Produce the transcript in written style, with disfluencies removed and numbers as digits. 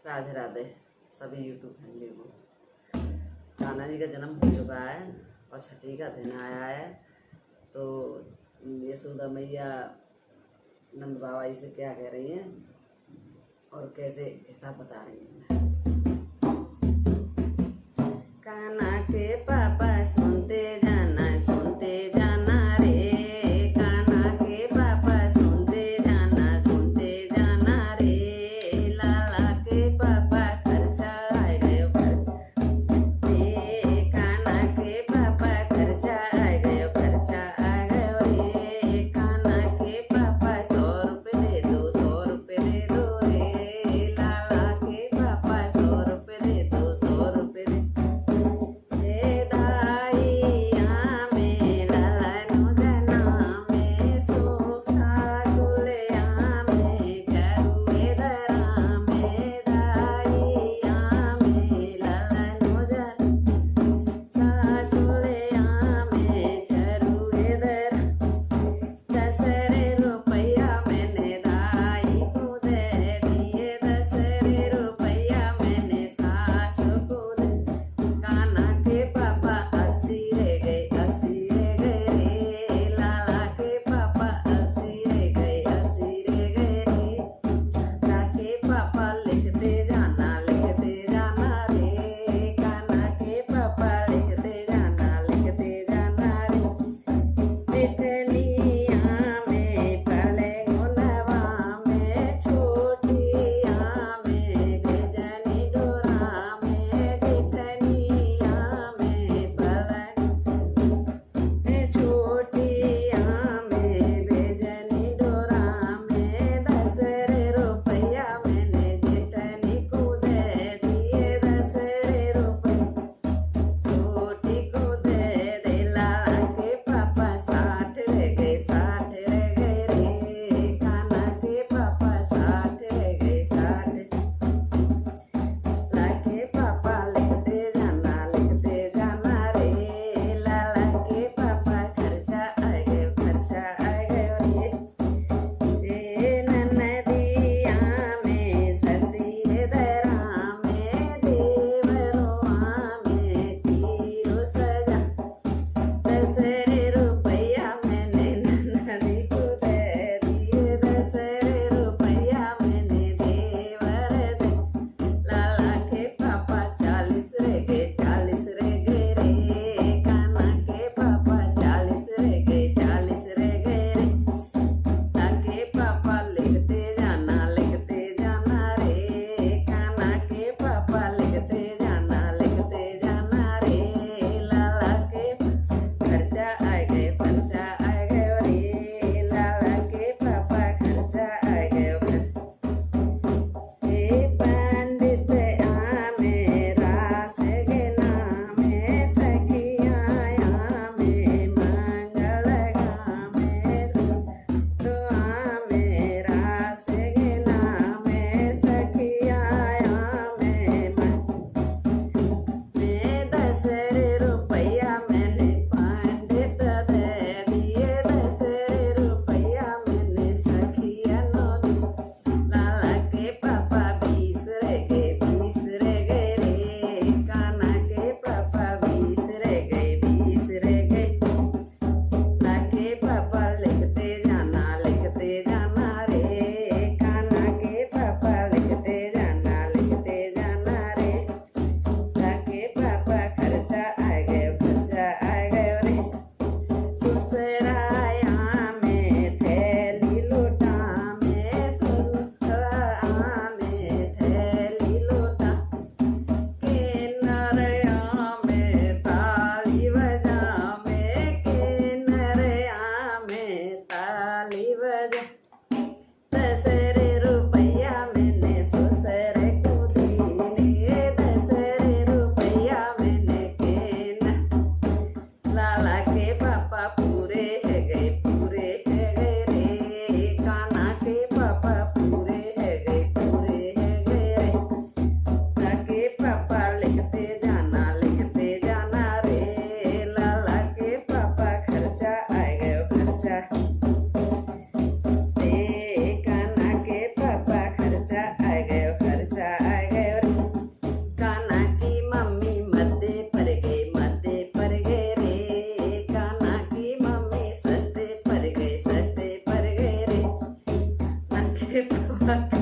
राधे राधे सभी YouTube family को। कान्हा जी का जन्म हो चुका है और छठी का दिन आया है, तो यशोदा मैया नंद बाबा जी से क्या कह रही हैं और कैसे हिसाब बता रही हैं। कान्हा के पापा सुनते जाना रे, कान्हा के पापा सुनते जाना रे, लाला के पापा खर्चा आ गयो रे, कान्हा के पापा खर्चा आ गयो रे, कान्हा के पापा 100 रुपये दे दो रे, लाला के पापा 100 रुपये दे दो 100 रुपये दे है